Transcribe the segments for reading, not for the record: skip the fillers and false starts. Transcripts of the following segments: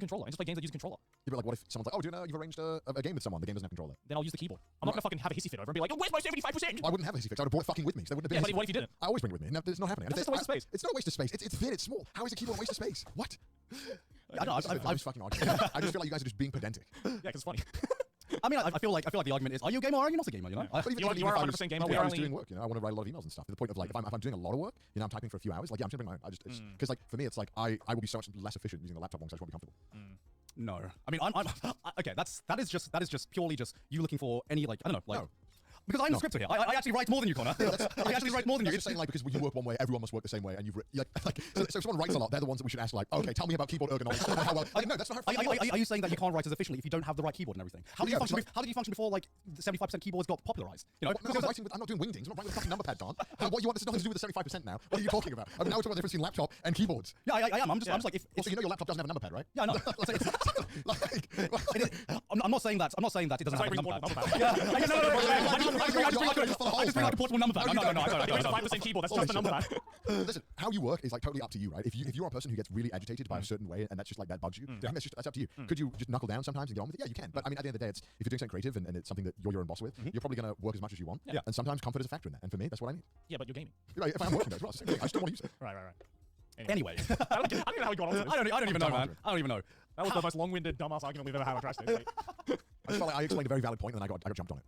controller and just play games that use a controller. Yeah, but like, what if someone's like, oh, do you know you've arranged a game with someone? The game doesn't have a controller. Then I'll use the keyboard. I'm not gonna fucking have a hissy fit over and be like, oh, where's my 75%? I wouldn't have a hissy fix. I would have brought it fucking with me. So they wouldn't have been. Yeah, but what if you didn't? I always bring it with me. No, it's not happening. That's just a waste of space. It's not a waste of space. It's thin. It's small. How is a keyboard a waste of space? What? I know. I was fucking arguing. I just feel like you guys are just being pedantic. Yeah, because it's funny. I mean, I feel like the argument is, are you a gamer or are you not a gamer? You know, But even you are 100% gamer. I was doing work. You know, I want to write a lot of emails and stuff. To the point of like, if I'm doing a lot of work, you know, I'm typing for a few hours. Like, yeah, I'm just gonna bring my own. I just because like for me, it's like I will be so much less efficient using the laptop long, so I just want to be comfortable. No, I mean, okay. That is just purely just you looking for any like I don't know like. No. Because I'm the scripter here. I actually write more than you, Connor. I actually write more than you. Just saying, like, because when you work one way, everyone must work the same way, and you've so if someone writes a lot, they're the ones that we should ask, like, okay, tell me about keyboard ergonomics. How well? No, that's not how. Are you saying that you can't write as efficiently if you don't have the right keyboard and everything? How did you function before like the 75% keyboards got popularized? You know, no, I'm not doing wingdings. I'm not writing with a fucking number pad, Don. What you want? This has nothing to do with the 75% now. What are you talking about? I mean, now we're talking about the difference between laptop and keyboards. Yeah, I am. I'm just like if so you know your laptop doesn't have a number pad, right? Yeah, no. I'm not saying that. I'm not saying that it doesn't have a number pad. Yeah, I just bring like a portable number pad. No. It's a 5% keyboard. That's just a number pad. Listen, how you work is like totally up to you, right? If you're a person who gets really agitated by a certain way and that's just like that bugs you, I think that's up to you. Could you just knuckle down sometimes and get on with it? Yeah, you can. But I mean, at the end of the day, if you're doing something creative and it's something that you're your own boss with, you're probably going to work as much as you want. Yeah. And sometimes comfort is a factor in that. And for me, that's what I need. Yeah, but you're gaming. Right, if I'm working, that's well, I just don't want to use it. Right. Anyway, I don't know how we got on to this. I don't even know, man. I don't even know. That was the most long-winded, dumbass argument we've ever had on Trash Day. I just felt like I explained a very valid point and then I got jumped on it.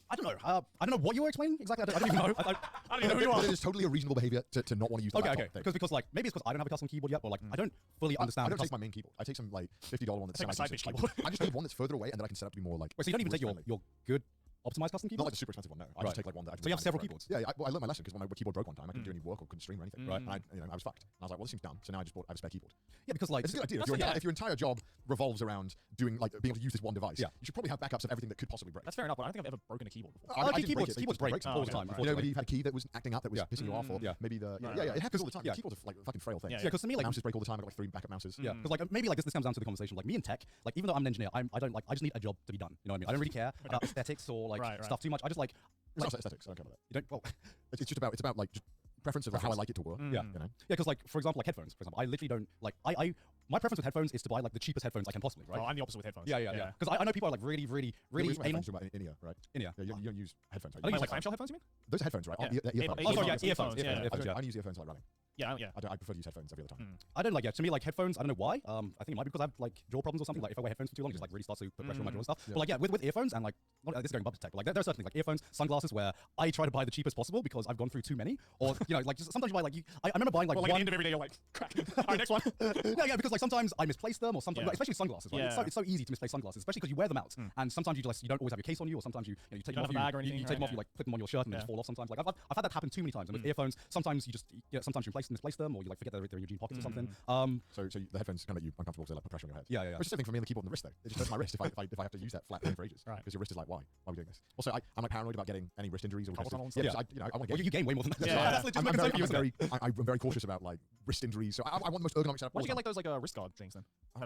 I don't know. I don't know what you were explaining exactly. I don't even know. I don't even know who you are. But it is totally a reasonable behavior to not want to use the laptop thing. Because like maybe it's because I don't have a custom keyboard yet, or like I don't fully understand. I don't take my main keyboard. I take some like $50 one that's semi-decent. I just need one that's further away and that I can set up to be more like. Wait, so you don't even take your good optimized custom keyboard? Not like the super expensive one, no. I just take like one that I can. So you have several keyboards? Yeah, I learned my lesson because when my keyboard broke one time, I couldn't do any work or couldn't stream or anything. Right. And I was fucked. And I was like, well, this seems dumb. So now I have a spare keyboard. Yeah, because like it's a good idea. If your entire job revolves around doing like being able to use this one device, you should probably have backups of everything that could possibly break. That's fair enough, but I don't think I've ever broken a keyboard before. Keyboards break all the time. You know, maybe you've had a key that was acting up that was pissing you off, or maybe it happens all the time. Keyboards are like fucking frail things. Yeah, because to me like mouses break all the time. I've got like 3 backup mouses. Yeah, because like maybe like this comes down to the conversation. Like me in tech, like even though I'm an engineer, I just need a job to be done. You know what I mean? I don't really care about aesthetics or like stuff too much. I just like. It's not aesthetics. I don't care about that. You don't. Well, it's about like just preference of how I like it to work. Yeah, you know. Yeah, because like for example, like headphones. For example, I literally don't like. My preference with headphones is to buy like the cheapest headphones I can possibly. Right. Oh, I'm the opposite with headphones. Yeah. Because I know people are like really anal. About in-ear, right? In-ear. Yeah, you don't use headphones. I don't use like clamshell headphones. You mean? Those are headphones, right? Earphones. Oh, sorry, earphones. I use earphones like running. Yeah. I prefer to use headphones every other time. I don't like to me like headphones. I don't know why. I think it might be because I have like jaw problems or something. Like if I wear headphones for too long, it just like really starts to put pressure on my jaw and stuff. But like with earphones and like this is going above tech. But like there are certain things like earphones, sunglasses where I try to buy the cheapest possible because I've gone through too many. Or you know like just sometimes you buy like I remember buying like at the end of every day you're like crack. All right, next one. Yeah, because like sometimes I misplace them or sometimes like, especially sunglasses. Right? It's so easy to misplace sunglasses, especially because you wear them out and sometimes you don't always have your case on you or sometimes you take them off you take them off you like put them on your shirt and they just fall off sometimes. Like I've had that happen too many times. And with earphones, sometimes you misplace them or you like forget they're in your jean pockets or something. So the headphones kind of make you uncomfortable because they like put pressure on your head. Yeah. Which is the thing for me and the keyboard and the wrist though. It just hurts my wrist if I have to use that flat thing for ages. Right. Because your wrist is like, why are we doing this? Also, I'm like paranoid about getting any wrist injuries or I want to get. You gain way more than that. Yeah. That's I'm very cautious about like wrist injuries. So I want the most ergonomic setup. Why don't you get like those like wrist guard things then? I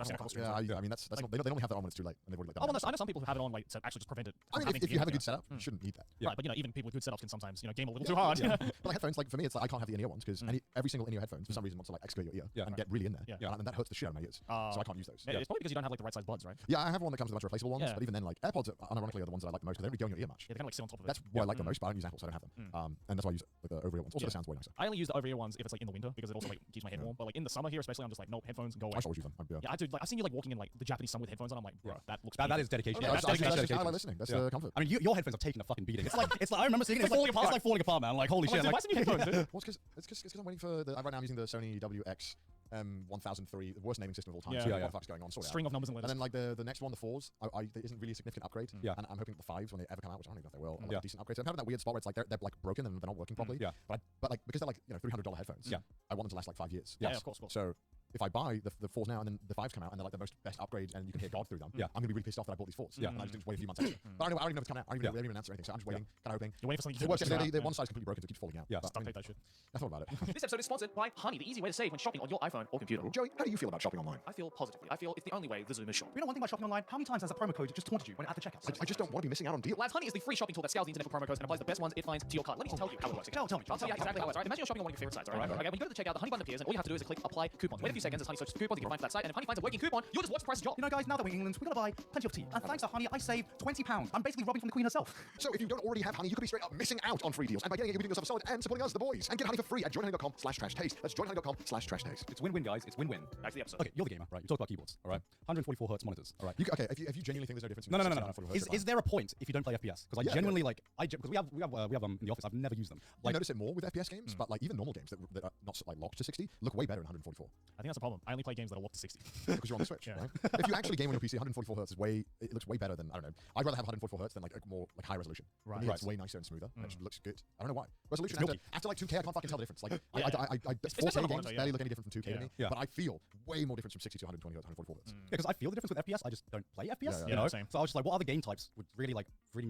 mean that's not, they normally have that on when it's too late and they've already like done. I know some people who have it on like to actually just prevent it. I mean, if you have a good setup, you shouldn't need that. Right, but you know, even people with good setups can sometimes game a little too hard. But like headphones, like for me, it's like I can't have the in-ear ones because every single in-ear headphones for some reason wants to like excavate your ear and get really in there. Yeah, and that hurts the shit out of my ears. So I can't use those. It's probably because you don't have like the right size buds, right? Yeah, I have one that comes with a bunch of replaceable ones, but even then, like AirPods, unironically, are the ones that I like the most because they don't really go in your ear much. Yeah, they kind of like sit on top of it. That's what I like the most, but I don't use Apple, so I don't have them. And that's why I use like the over-ear ones. Also, it sounds way nicer. I only use the over-ear ones if it's like in the winter because it also like keeps my head warm. But like in the summer here, especially, I'm just like, nope, headphones go away. I should always use them. Yeah, I've seen you like walking in like the Japanese sun with headphones on. I'm like, bro, that looks. That is dedication. That's dedication. I like listening. That's the comfort. I mean, your headphones have taken a fucking beating. It's like I remember seeing it. It's like falling apart, man. Like holy shit. Why isn't your headphones, dude? Well, it's because I'm waiting for right now I'm using the Sony WX 1003, the worst naming system of all time. Yeah. So what the fuck's going on? String of numbers and letters. And then like the next one, the 4s, there isn't really a significant upgrade. And I'm hoping that the 5s, when they ever come out, which I don't know if they will, are like decent upgrades. So I'm having that weird spot where it's like they're like broken and they're not working properly. But like because they're like $300 headphones. I want them to last like 5 years. Yeah, of course. So if I buy the 4s now and then the 5s come out and they're like the best upgrades and you can hear God through them, I'm gonna be really pissed off that I bought these 4s. And I just wait a few months extra. But I don't even know if it's coming out. I don't even announce or anything. So I'm just waiting, kind of hoping. You're waiting for something. It works. The one side's completely broken, so it keeps falling out. Yeah, stop take that shit. I thought about it. This episode is sponsored by Honey, the easy way to save when shopping on your iPhone or computer. Joey, how do you feel about shopping online? I feel positively. I feel it's the only way the Zoom is shop. You know one thing about shopping online? How many times has a promo code just taunted you when at the checkout? I just don't want to be missing out on deals. Lads, Honey is the free shopping tool that scours the internet for promo codes and applies the best ones it finds to your cart. Let me just tell you how it works. Tell me. I'll tell you exactly how it works. Right? Imagine you're shopping on one of your favorite sites. Alright. Okay. When you go to the checkout, the Honey button appears, and all you have to do is click apply coupons. Wait a few seconds. seconds as Honey searches for coupons you can find for that site, and if Honey finds a working coupon, you'll just watch the prices drop. You know, guys, now that we're in England, we gotta buy plenty of tea. And thanks to Honey, I saved £20. I'm basically robbing from the Queen herself. So if you don't already have Honey, you could be straight up missing out on free deals. And by getting it, you're doing yourself a solid and supporting us, the boys. And get Honey for free at joinhoney.com/trashtaste. That's joinhoney.com/trashtaste. It's win-win, guys. It's win-win. Back to the episode. Okay, you're the gamer, right? You talk about keyboards, all right? 144 hertz monitors, all right? Okay, if you genuinely think there's no difference No. between 60 and 144 hertz, Is there a point if you don't play FPS? Because I Yeah, genuinely like, because we have in the office. I've never used them. I Like, notice it more with FPS games, but like even normal games that are not like locked to 60 look way better in 144 I think that's a problem. I only play games that are locked to 60. because you're on the Switch. Right? If you actually game on your PC, 144 hertz is it looks way better than, I don't know. I'd rather have 144 hertz than like a more like high resolution. Right. For me, it's way nicer and smoother. And it just looks good. I don't know why. Resolution It's after like 2K, I can't fucking tell the difference. Like Yeah. 4K games monitor, barely look any different from 2K to me, Yeah. but I feel way more difference from 60 to 120 hertz, 144 hertz. yeah, because I feel the difference with FPS. I just don't play FPS. Yeah, You know, same. so I was just like, what other game types would really make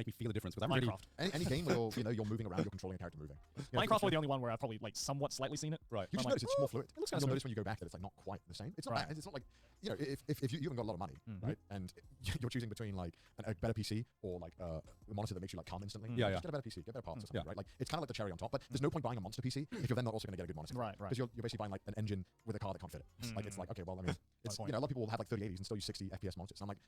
me feel the difference? Because I'm really Minecraft. Any game where you're moving around, you're controlling a character moving. You know, Minecraft's probably the only one where I've probably like somewhat slightly seen it. right. You just I'm notice like, it's more fluid. it looks And kinda you'll notice when you go back that it's like not quite the same. It's not Right. bad. It's not like, you know, if you haven't got a lot of money, right, and you're choosing between like a better PC or like a monitor that makes you like calm instantly, Yeah, just get a better PC, get better parts or something, Yeah. right? Like it's kind of like the cherry on top. But there's no point buying a monster PC if you're then not also going to get a good monitor, Right. Because you're basically buying like an engine with a car that can't fit it. Like it's like, okay, well, I mean, it's, point. you know, a lot of people will have like 3080s and still use 60 FPS monitors. And I'm like,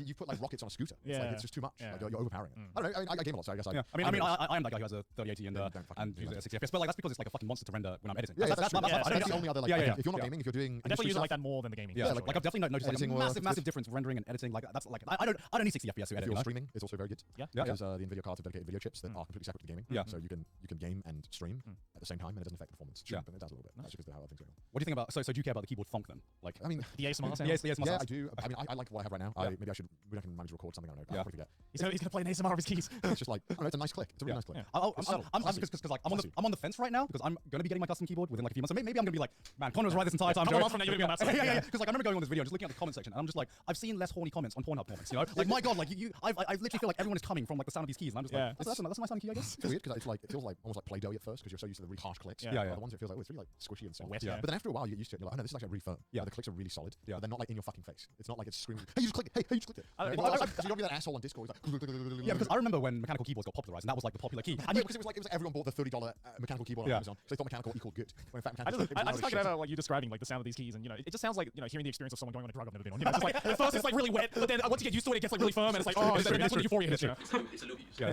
you put like rockets on a scooter. It's like Yeah. it's just too much. Yeah. Like you're overpowering it. I don't know. I game a lot, so I guess Yeah, I am that guy who has a 3080 and Don't fucking do uses that. 60 FPS, but like that's because it's like a fucking monster to render when I'm editing. Yeah, That's that's true. the That's the only other like, Yeah, I yeah, think if you're not yeah. gaming, if you're doing I definitely use it stuff, like that more than the gaming. Yeah, for like sure, I've definitely noticed like a Editing work, massive difference rendering and editing. Like that's like I don't need 60 FPS to if edit. you're You know? streaming, it's also very good. Yeah. Because the NVIDIA cards have dedicated video chips that are completely separate to gaming. Yeah. So you can game and stream at the same time, and it doesn't affect performance. Yeah. But it does a little bit. That's just because of how things go. What do you think about? So do you care about the keyboard funk then? Like, I mean, The ASMR sound. yes, yeah, sounds- I do. I mean, I like what I have right now. Yeah. Maybe I should. We can manage to record something. I don't know. Yeah. I'll probably forget. He's gonna play an ASMR of his keys. It's just like, I don't know, it's a nice click. It's a really nice click. I'm Classy. because like I'm Classy. on the fence right now because I'm gonna be getting my custom keyboard within like a few months. So maybe I'm gonna be like, man, Connor was right this entire time. Couple Joe. months from now, you're gonna be on that side. Yeah. Because like I remember going on this video, and just looking at the comment section, and I'm just like, I've seen less horny comments on Pornhub comments. You know, like my god, like I literally feel like everyone is coming from like the sound of these keys, and I'm just like, Yeah. that's a nice sounding key, I guess. It's weird because it feels like almost like Play-Doh at first because you're so used to the really harsh clicks. Yeah. The ones that feels like, oh, it's really like squishy and soft. Wet, yeah. But then after a while, you get used to it. And you're like, oh no, this is actually really firm. Yeah. The clicks are really solid. Yeah. But they're not like in your fucking face. It's not like it's screaming, hey, you just clicked it. Hey, you just clicked it. I don't You know. know, so you don't be that asshole on Discord. He's like, Yeah, because I remember when mechanical keyboards got popularized, and that was like the popular key. And because it was like everyone bought the $30 mechanical keyboard on Yeah. Amazon, so they thought mechanical equaled good. When in fact, I mechanical just talking about like you describing like the sound of these keys, and you know, it just sounds like hearing the experience of someone going on a drug I've never been on. You know, it's just like at first it's like really wet, but then once you get used to it, it gets like really firm, and it's like that's when the euphoria hits. You know? It's a loop you use. Yeah,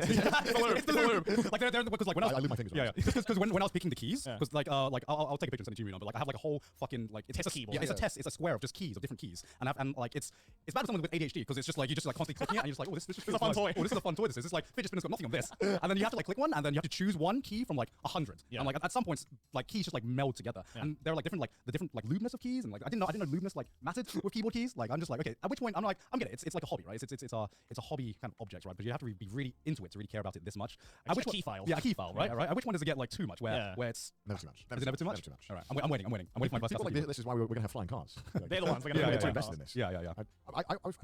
It's the lube. like they're because like when I I was leave my fingers. yeah, because when I was picking the keys, Yeah. because like I'll take a picture and send it to you, but like I have like a whole fucking like Test keyboard. Yeah, it's a Yeah. test. It's a square of just keys of different keys, and like it's bad for someone with ADHD because it's just like you just like constantly clicking it, and you're just like, oh, this is a fun toy. Oh, this is a fun toy. This is. It's like fidget spinner's got nothing on this, and then you have to like click one, and then you have to choose one key from like 100. Yeah. And like at some points, like keys just like meld together, and there are like different like lubedness of keys, and like I didn't know lubedness like mattered with keyboard keys. Like I'm just like, okay, at which point I'm like, I'm getting it. It's like a hobby, right? It's a hobby kind of object, right? But you have to be really into it to really care about it this much. At which a key file. Yeah, a key file, right? Right. At which one does it get like too much? Where it's Never too much. is it never too much? Never too much. All right, I'm waiting for my first People custom like keyboard. this is why we're going to have flying cars. They're the ones. They're Yeah, gonna yeah, be yeah. invested invested in this. Yeah.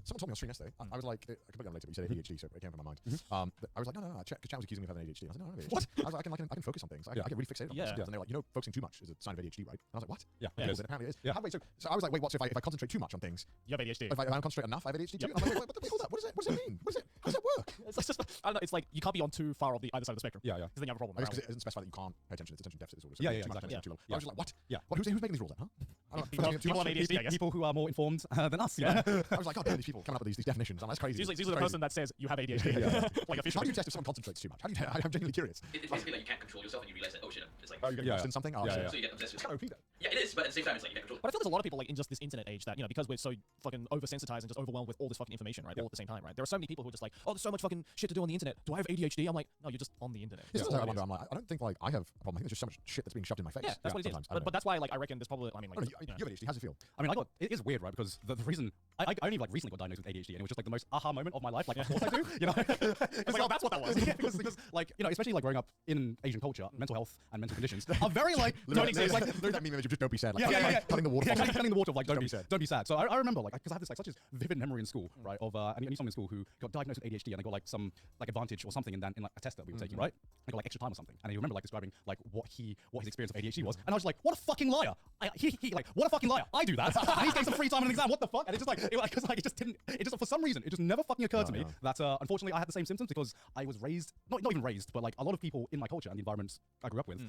Someone told me on stream yesterday. I was like, I could put it on later, but you said ADHD, so it came from my mind. I was like, no, chat was accusing me of having ADHD. I was like, no, I don't have ADHD. What? I was like, I can focus on things. I get really fixated on Yeah. things. And they're like, focusing too much is a sign of ADHD, right? And I was like, what? Yeah, Okay, it is. then apparently it is. Yeah. So I was like, wait, what? So if I concentrate too much on things, You have ADHD. if I don't concentrate enough, I have ADHD too? I'm like, wait, hold up. What does it mean? How does that work? It's just, I don't know. It's like you can't be on too far off the either side of the spectrum. Yeah. Because then you have a problem. Because apparently. it doesn't specify that you can't pay attention. It's attention deficit disorder. So Yeah, too yeah, much exactly. attention, too little. Yeah. I was just like, what? Yeah. Who's making these rules then, huh? I don't know. People- Too people much? on ADHD, I guess. People who are more informed than us. Yeah. I was like, God damn, these people coming up with these definitions. I'm like, that's crazy. It's usually the Crazy. person that says you have ADHD. Like How officially. do you test if someone concentrates too much? How do you? I'm genuinely curious. It's basically like you can't control yourself and you realize that, oh shit, it's like, Oh, you're getting lost in something? Oh, Yeah, shit. yeah. so you get obsessed with It's kind of OP, though. Yeah, it is, but at the same time, it's like you can't control it. But I feel there's a lot of people like in just this internet age that, because we're so fucking oversensitized and just overwhelmed with all this fucking information, right? All at the same time, right? There are so many people who are just like, oh, there's so much fucking shit to do on the internet. Do I have ADHD? I'm like, no, you're just on the internet. This That's is all what I it wonder. is. I'm like, I don't think like I have a problem. I think there's just so much shit that's being shoved in my face. Yeah, that's what it is. sometimes. I don't But know. that's why, like, I reckon there's probably, I mean, I like, don't know, you have ADHD. How's it feel? I mean, it is weird, right? Because the reason I only like recently got diagnosed with ADHD, and it was just like the most aha moment of my life. Like, of course I do, you know? It's like, oh, that's what that was. Yeah, because like especially like growing up in Asian culture, mental health and mental conditions are very like Literally, exist. like that meme image of just don't be sad. Like, Yeah. cutting the water. Yeah, cutting the water of like Don't be sad. Don't be sad. So I remember like because I have this like such a vivid memory in school, right? Of I knew someone in school who got diagnosed with ADHD and they got like some like advantage or something in like a test that we were taking, right? They got like extra time or something, and he remember like describing like what his experience of ADHD was, and I was like, what a fucking liar! He like what a fucking liar! I do that, and he's getting some free time in an exam. What the fuck? And it's just like because like it just didn't. It just for some reason it just never fucking occurred to me that unfortunately I had the same symptoms because I was raised not even raised, but like a lot of people in my culture and the environments I grew up with,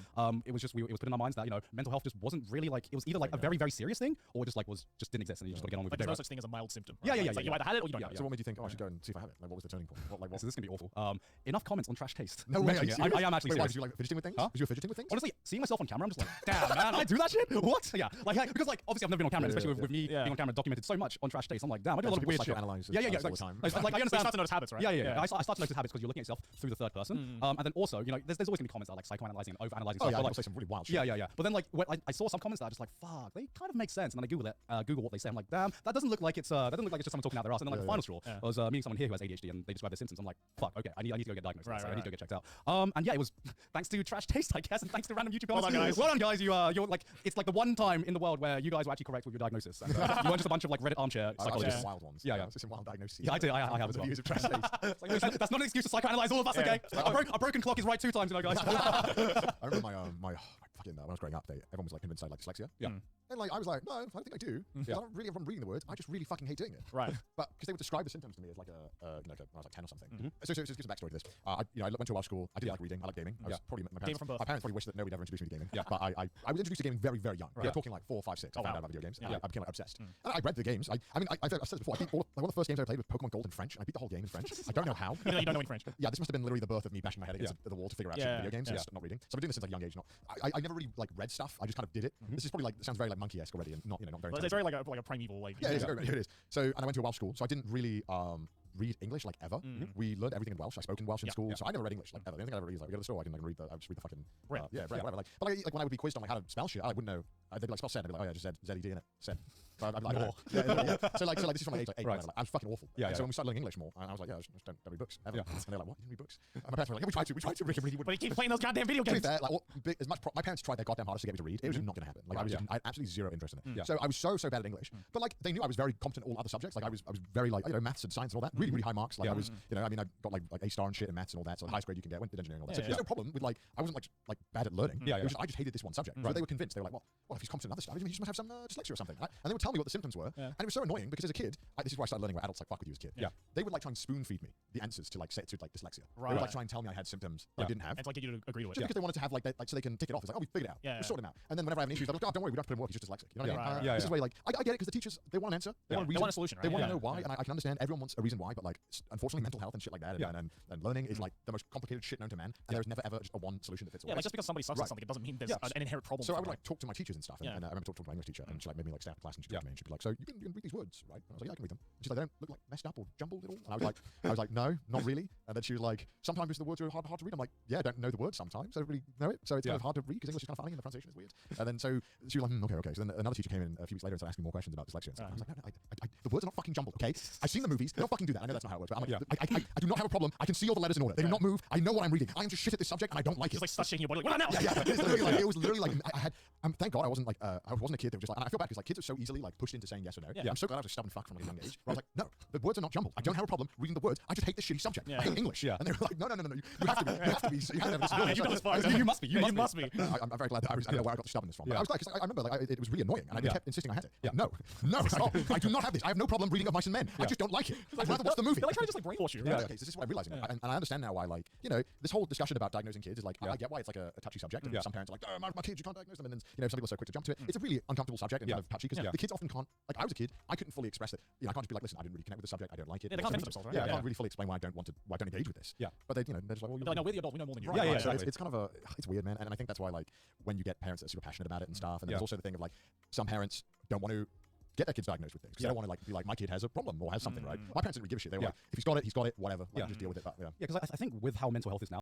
it was just it was put in our minds that mental health just wasn't wasn't really like, it was either like a very, very serious thing, or just like just didn't exist, and you just got to get on with Like your there's day. no such thing as a mild symptom. Yeah, Right? yeah, yeah, It's like yeah, you either had it or you don't have it. So what made you think, oh, I should go and see if I have it? Like, what was the turning point? What? So this is gonna be awful. Enough comments on trash taste. No way. I am actually Wait, why, serious. did you like fidgeting with things? Huh? Was you fidgeting with things? Honestly, seeing myself on camera, I'm just like, damn, man, I do that shit? What? Yeah, like, because like, obviously I've never been on camera, especially with me being on camera documented so much on trash taste. I'm like, damn, I do a lot of weird shit. Yeah, Yeah, all the time. Like, I You understand. start to notice habits, right? Yeah. I start to notice habits because you're looking at yourself through the third person. And then also, you know, there's always gonna be comments that are like psychoanalyzing and overanalyzing Oh stuff. yeah, But I'll like, say some really wild shit. yeah. But then like, when I saw some comments that I just like, fuck, they kind of make sense. And then I Google what they say. I'm like, damn, that doesn't look like it's just someone talking out their ass. And then like the final straw was meeting someone here who has ADHD, and they described their symptoms. I'm like, fuck, okay, I need to go get diagnosed. Right, So right, I need to go get checked out. And yeah, it was thanks to trash taste, I guess, and thanks to random YouTube comments. Well done, guys. You're like, it's like the one time in the world where you guys were actually correct with your diagnosis. And, you weren't just a bunch of like Reddit armchair psychologists. Some wild ones. Yeah. Some wild diagnoses. Yeah, I have as well. Views of trash taste. It's like, that's not an excuse to psychoanalyze all of us, okay? A broken clock is right 2 times, you know, guys. I remember my fucking when I was growing up, everyone was like convinced I had like dyslexia. Yeah. And like I was like, no, I don't think I do. I don't really have reading the words. I just really fucking hate doing it. Right. But because they would describe the symptoms to me as like when I was like 10 or something. So just give some backstory to this. I went to a Welsh school. I didn't like reading. I like gaming. I was probably my Gamer from birth. parents probably wished that nobody ever introduced me to gaming. Yeah. But I was introduced to gaming very, very young. Right. Yeah, talking like 4, 5, 6. I found out about video games. And Yeah. I became like obsessed. And I read the games. I've said this before. I think one of the first games I played was Pokemon Gold in French. And I beat the whole game in French. I don't know how. You don't know any French. Yeah, this must have been literally the birth of me bashing my head against the wall to figure out shit in video games, just not reading. So I've been doing this since like a young age. I never really like read stuff. I just kind of did it. This is probably like sounds very like monkey-esque already, and not not very. It's very like a primeval like. Yeah, it is. So and I went to a Welsh school, so I didn't really read English like ever. We learned everything in Welsh. I spoke in Welsh in school, so I never read English like ever. The only thing I ever read is like we go to the store, I can read the fucking whatever. Like, but like when I would be quizzed on like how to spell shit, I wouldn't know. They'd be like spell said, I'd be like, oh yeah, just Z-E-D in it, said. So I'd be like, yeah. So like this is from my age like 8. Right. I was fucking awful. Yeah. So when we started learning English more, I was like, yeah, just don't read books ever. And they're like, what? You read books? And my parents were like, yeah, we tried to really would. But he keeps playing those goddamn video games. To be fair, like as much my parents tried their goddamn hardest to get me to read. It was just not going to happen. Like I had absolutely zero interest in it. So I was so bad at English, but like they knew I was very competent in all other subjects. Like I was very like maths and science and all that. Really high marks. Like I was I got like A star and shit in maths and all that. So the highest grade you can get. Went to engineering and all that. So there's no problem with like I wasn't like bad at learning. It was just, I just hated this one subject. So they were convinced. They were like, well, if he's competent in other stuff, he just must have some dyslexia or something. And they would tell me what the symptoms were, and it was so annoying because as a kid, this is why I started learning where adults like fuck with you as a kid. Yeah. They would like try and spoon feed me the answers to like dyslexia. Right. They would like try and tell me I had symptoms that I didn't have. And to like get you to agree to it. Just because they wanted to have like so they can tick it off. It's like, oh, we figured it out. Yeah. We sorted him out. And then whenever I have an issue, they're like, oh, don't worry, we don't have to put him work. He's just dyslexic. You know what I mean? Yeah. This is where like I get it because the teachers they want an answer. They want a reason. They want a solution. Right? They want to know why, and I can understand everyone wants a reason why, but like unfortunately, mental health and shit like that, and learning is like the most complicated shit known to man. And there's never ever just a one solution that fits all. Yeah, like just because somebody sucks at something, it doesn't mean there's an inherent problem. So I would like talk to my teachers and stuff, and I remember talking to my English teacher, and she like made me like stay after class, and she'd talk to me, and she'd be like, so you can read these words, right? And I was like, yeah, I can read them. And she's like, they don't look like messed up or jumbled at all. And I was like, no, not really. And then she was like, sometimes the words are hard to read. I'm like, yeah, I don't know the words sometimes. I don't really know it, so it's kind of hard to read because English is kind of funny and the pronunciation is weird. And then so she was like, okay. So then another teacher came in a few weeks later and started asking me more questions about dyslexia and stuff. I was like, no, the words are not fucking jumbled, okay? I've seen the movies. They don't fucking do that. I know that's not how it works, but I'm like, I do not have a problem. I can see all the letters in order. They do not move. I know what I'm reading. I am just shit at this subject and I don't like it. It's like touching your body. Like, what now? Yeah. It was literally like I had. Thank God I wasn't like I wasn't a kid that was just like. And I feel bad because like kids are so easily like pushed into saying yes or no. Yeah. I'm so glad I was a stubborn fuck from a young age. Where I was like, no, the words are not jumbled. I don't have a problem reading the words. I just hate this shitty subject. I hate English. Yeah. And they were like, no. You have to be. You have to be. You have to have this. You know as far as you must be. You must be. I'm very glad that I know where I got the stubbornness from. But I was glad because I remember like it was really annoying, and I kept insisting I had it. Yeah. No, stop. I do not have this. I have no problem reading Of Mice and Men. I just don't like it. I'd rather watch the movie. They're like trying to just like brainwash you. Okay, so this is what I'm realizing, and I understand now why like this whole discussion about diagnosing kids is like I get why it's like a touchy subject, and some parents are like, oh, my kids, you can't diagnose them, and then some people are so quick to jump to it. It's a really uncomfortable subject and kind of touchy because the kids often can't. Like I was a kid, I couldn't fully express it. I can't just be like, listen, I didn't really connect with the subject. I don't like it. Yeah, they can't finish themselves, right? I can't really fully explain why I don't engage with this. Yeah, but they're just like, well, they're like, no, we're the adults. We know more than you. Right. So it's kind of it's weird, man, and I think that's why like when you get parents that are super passionate about it and stuff, and there's also the thing of like some parents don't want to get their kids diagnosed with things because they don't want to like be like my kid has a problem or has something, right? My parents didn't really give a shit. They were like, if he's got it, whatever. Like, just deal with it. But, because I think with how mental health is now.